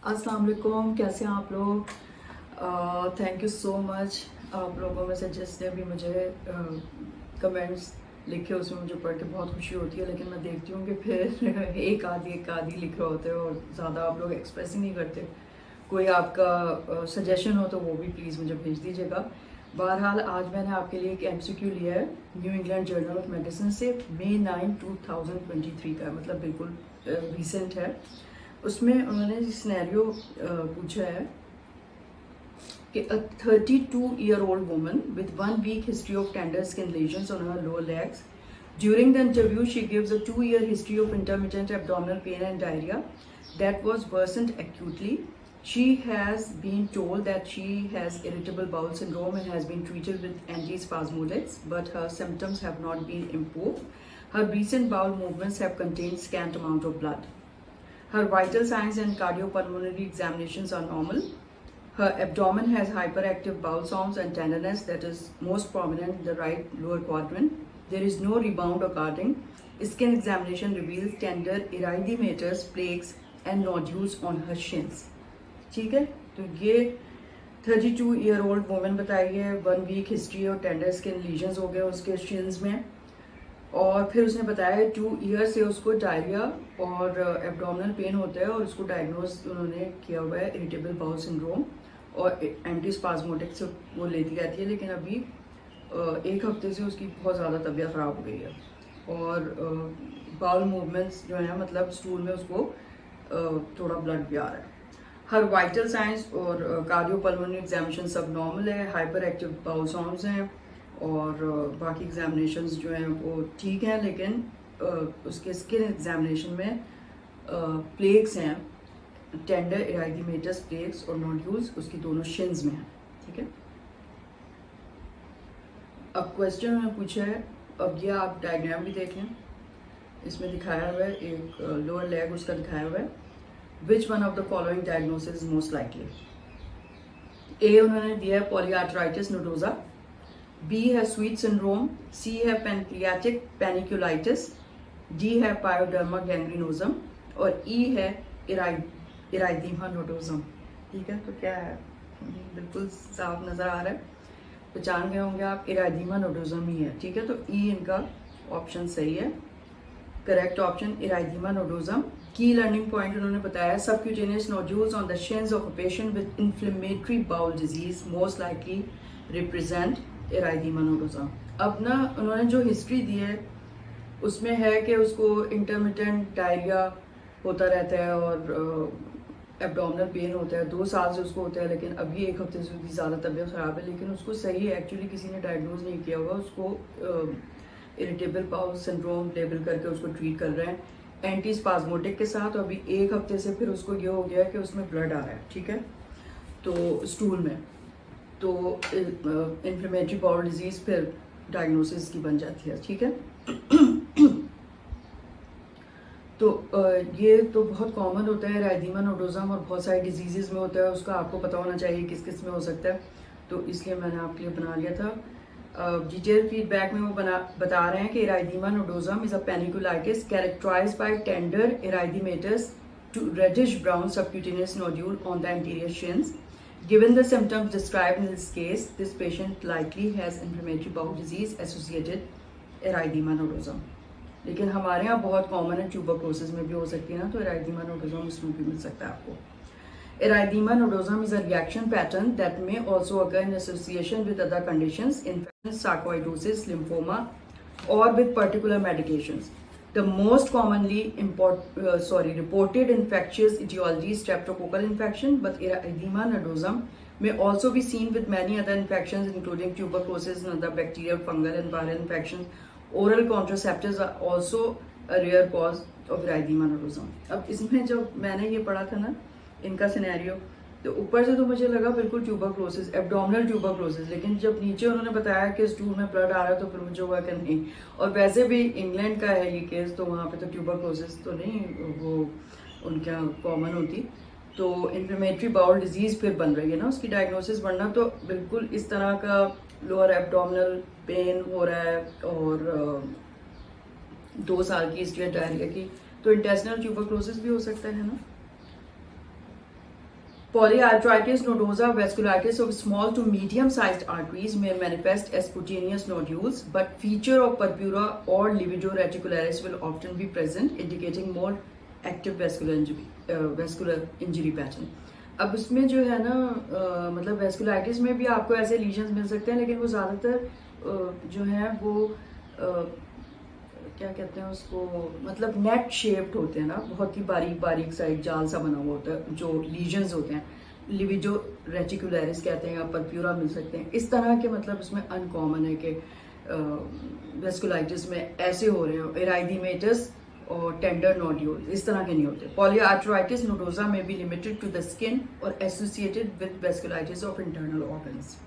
अस्सलाम वालेकुम, कैसे हैं आप लोग। थैंक यू सो मच आप लोगों में से जिसने भी मुझे कमेंट्स लिखे, उसमें मुझे पढ़ के बहुत खुशी होती है। लेकिन मैं देखती हूँ कि फिर एक आधी लिख रहे होते हो और ज़्यादा आप लोग एक्सप्रेस ही नहीं करते। कोई आपका सजेशन हो तो वो भी प्लीज़ मुझे भेज दीजिएगा। बहरहाल आज मैंने आपके लिए एक MCQ लिया है new England journal of medicine से, May 9, 2023 का, मतलब बिल्कुल रिसेंट है। उसमें उन्होंने सिनेरियो पूछा है कि a 32-year-old woman with 1 week history of tender skin lesions on her lower legs. During the interview, she gives a 2-year history of intermittent abdominal pain and diarrhea that was worsened acutely. She has been told that she has irritable bowel syndrome and has been treated with antispasmodics, but her symptoms have not been improved. Her recent bowel movements have contained scant amount of blood. Her vital signs and cardiopulmonary examinations are normal. Her abdomen has hyperactive bowel sounds and tenderness that is most prominent in the right lower quadrant. There is no rebound occurring. Skin examination reveals tender erythematous plaques and nodules on her shins. ठीक है, तो ये 32-year-old women बताई है, 1 week history और tender skin lesions हो गए उसके शिन्स में। और फिर उसने बताया 2 ईयर से उसको डायरिया और एब्डोमिनल पेन होता है और उसको डायग्नोज उन्होंने किया हुआ है इरिटेबल बाउल सिंड्रोम और एंटीस्पाज्मोटिक से वो लेती रहती है। लेकिन अभी 1 हफ्ते से उसकी बहुत ज़्यादा तबीयत ख़राब हो गई है और बाउल मूवमेंट्स जो है, मतलब स्टूल में उसको थोड़ा ब्लड भी आ रहा है। हर वाइटल साइंस और कार्डियोपल्मोनरी एग्जामिनेशन सब नॉर्मल है। हाइपर एक्टिव बाउल साउंड्स हैं और बाकी एग्जामिनेशंस जो हैं वो ठीक हैं, लेकिन उसके स्किन एग्जामिनेशन में प्लेक्स हैं, टेंडर इराइथीमेटस प्लेक्स और नोड्यूल्स उसकी दोनों शिन्स में हैं। ठीक है, अब क्वेश्चन उन्होंने पूछा है, अब ये आप डायग्राम भी देख लें, इसमें दिखाया हुआ है एक लोअर लेग उसका दिखाया हुआ है। Which one of the following diagnosis most likely. A उन्होंने दिया है पॉलीआर्थराइटिस नोडोजा, B है स्वीट सिंड्रोम, C है पैनक्रियाटिक पैनिकुलाइटिस, D है पायोडर्मा गैंग्रीनोजम और E है इराइदीमा नोडोजम। ठीक है, तो क्या है, बिल्कुल साफ नजर आ रहा है, पहचान गए होंगे आप, इराइदीमा नोडोजम ही है। ठीक है, तो E इनका ऑप्शन सही है, करेक्ट ऑप्शन इराइदीमा नोडोजम। की लर्निंग पॉइंट उन्होंने बताया, subcutaneous nodules on the shins of a patient with inflammatory bowel disease most likely represent erythema nodosa. अब ना उन्होंने जो हिस्ट्री दी है उसमें है कि उसको इंटरमिटेंट डायरिया होता रहता है और एब्डोमिनल पेन होता है, 2 साल से उसको होता है, लेकिन अभी 1 हफ्ते से उसकी ज़्यादा तबीयत ख़राब है। लेकिन उसको सही है, एक्चुअली किसी ने डायग्नोज नहीं किया हुआ, उसको इरिटेबल बाउल सिंड्रोम लेबल करके उसको ट्रीट कर रहे हैं एंटीस्पाज्मोटिक के साथ। अभी 1 हफ्ते से फिर उसको ये हो गया है कि उसमें ब्लड आ रहा है। ठीक है, तो स्टूल में, तो इन्फ्लेमेटरी बाउल डिजीज फिर डायग्नोसिस की बन जाती है। ठीक है, तो ये तो बहुत कॉमन होता है इराइदीमा नोडोजम और बहुत सारी डिजीजेस में होता है, उसका आपको पता होना चाहिए किस किस में हो सकता है, तो इसलिए मैंने आपके लिए बना लिया था। डिटेल फीडबैक में वो बता रहे हैं कि erythema nodosum is a panniculitis characterized by tender erythematous to reddish brown subcutaneous nodule on the anterior shins. Given the symptoms described in this case, this patient likely has inflammatory bowel disease associated erythema nodosum. लेकिन हमारे यहाँ बहुत common है, tuberculosis में भी हो सकती है ना, तो erythema nodosum इसमें भी मिल सकता है आपको। Erythema nodosum is a reaction pattern that may also occur in association with other conditions, infections, sarcoidosis, lymphoma, or with particular medications. The most commonly reported infectious etiology is streptococcal infection, but erythema nodosum may also be seen with many other infections, including tuberculosis and other bacterial, fungal, and viral infections. Oral contraceptives are also a rare cause of erythema nodosum. अब इसमें जब मैंने ये पढ़ा था ना इनका scenario, तो ऊपर से तो मुझे लगा बिल्कुल ट्यूबरक्लोसिस, एब्डोमिनल ट्यूबरक्लोसिस, लेकिन जब नीचे उन्होंने बताया कि स्टूल में ब्लड आ रहा है तो फिर मुझे हुआ कि नहीं। और वैसे भी इंग्लैंड का है ये केस, तो वहाँ पे तो ट्यूबरक्लोसिस तो नहीं वो उनके यहाँ कॉमन होती, तो इन्फ्लेमेटरी बाउल डिजीज़ फिर बन रही है ना उसकी डायग्नोसिस बनना। तो बिल्कुल इस तरह का लोअर एब्डोमिनल पेन हो रहा है और 2 साल की हिस्ट्री डायरिया की, तो इंटेस्टिनल ट्यूबरक्लोसिस भी हो सकता है ना। Polyarthritis nodosa vasculitis of small to medium-sized arteries may manifest as cutaneous nodules, but feature of purpura or livedo reticularis will often be present, indicating more active vascular injury pattern. अब इसमें जो है ना मतलब वेस्कुलाइटिस में भी आपको ऐसे लीजन्स मिल सकते हैं, लेकिन वो ज़्यादातर जो है वो क्या कहते हैं उसको, मतलब नेट शेप्ड होते हैं ना, बहुत ही बारीक बारीक सा एक जाल सा बना हुआ होता है जो लीजन्स होते हैं, लिविडो रेटिकुलरिस कहते हैं या परप्यूरा मिल सकते हैं। इस तरह के मतलब इसमें अनकॉमन है कि वेस्कुलाइटिस में ऐसे हो रहे हो, इराइदीमेटस और टेंडर नोड्यूल इस तरह के नहीं होते। पॉलीआर्थराइटिस नोडोजा में be limited to the skin और associated with vasculitis of internal organs.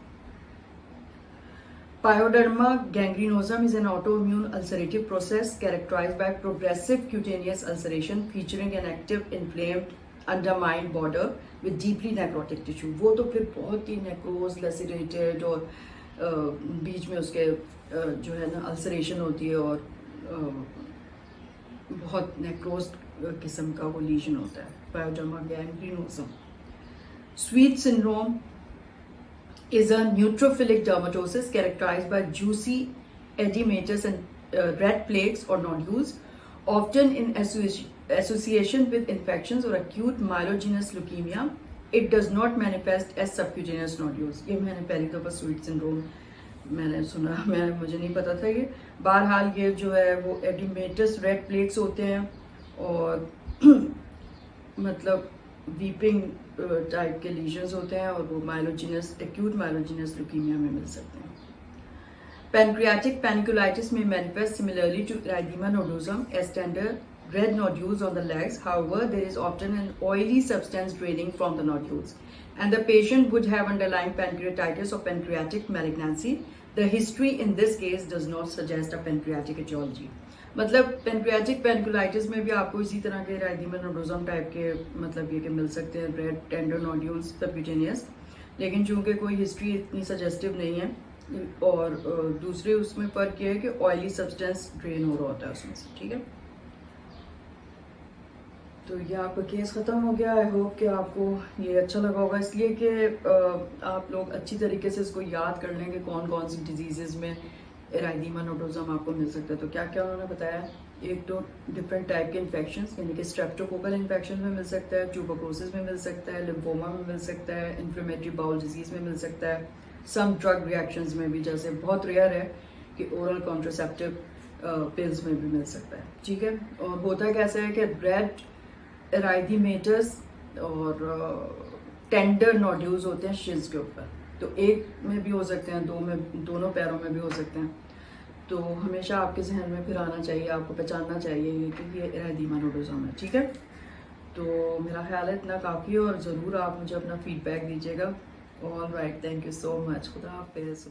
Pyoderma gangrenosum is an autoimmune ulcerative process characterized by progressive cutaneous ulceration featuring an active, inflamed, undermined border with deeply necrotic tissue। वो तो फिर बहुत ही necrose, लेसिरेटेड और बीच में उसके जो है ना अल्सरेशन होती है और बहुत नेक्रोज किस्म का वो लीजन होता है। Pyoderma gangrenosum। Sweet syndrome is a neutrophilic dermatosis characterized by juicy edematous and red plaques or nodules, often in association with infections or acute myelogenous leukemia. It does not manifest as subcutaneous nodules। ये मैंने पहली दफ़ा sweet syndrome मैंने सुना, मुझे नहीं पता था ये। बहरहाल ये जो है वो एडिमेटस रेड प्लेक्स होते हैं और मतलब वीपिंग टाइप के लीजन्स होते हैं और वो माइलोजिनस, एक्यूट माइलोजिनस ल्यूकीमिया में मिल सकते हैं। Pancreatic panniculitis may manifest similarly to erythema nodosum as tender red nodules on the legs. However, there is often an oily substance draining from the nodules, and the patient would have underlying pancreatitis or pancreatic malignancy. The history in this case does not suggest a pancreatic etiology। मतलब pancreatic पेनिकुलाइटिस में भी आपको इसी तरह के इराइदीमा nodosum type के मतलब ये के मिल सकते हैं, रेड टेंडर नोड्यूल्स सबक्यूटेनियस, लेकिन चूंकि कोई हिस्ट्री इतनी सजेस्टिव नहीं है और दूसरे उसमें फ़र्क ये है कि ऑयली सब्सटेंस ड्रेन हो रहा होता है उसमें से। ठीक है, तो ये आपका केस ख़त्म हो गया। आई होप कि आपको ये अच्छा लगा होगा, इसलिए कि आप लोग अच्छी तरीके से इसको याद कर लें कि कौन कौन सी डिजीज़ में इराइदीमा नोडोसम आपको मिल सकता है। तो क्या क्या उन्होंने बताया, एक तो डिफरेंट टाइप के इन्फेक्शंस यानी कि स्ट्रेप्टोकोकल इन्फेक्शन में मिल सकता है, ट्यूबरकुलोसिस में मिल सकता है, लिम्फोमा में मिल सकता है, इन्फ्लेमेटरी बाउल डिजीज़ में मिल सकता है, सम ड्रग रिएक्शंस में भी, जैसे बहुत रेयर है कि ओरल कॉन्ट्रासेप्टिव पिल्स में भी मिल सकता है। ठीक है, और होता कैसा है कि रेड इराइदीमेटस और टेंडर नोड्यूल्स होते हैं शिज के ऊपर, तो एक में भी हो सकते हैं, दो में, दोनों पैरों में भी हो सकते हैं। तो हमेशा आपके जहन में फिर आना चाहिए, आपको पहचानना चाहिए कि ये इराइदीमा नोडोसम है। ठीक है, तो मेरा ख्याल है इतना काफ़ी है और ज़रूर आप मुझे अपना फीडबैक दीजिएगा। All right, thank you so much. खुदा हाफिज़।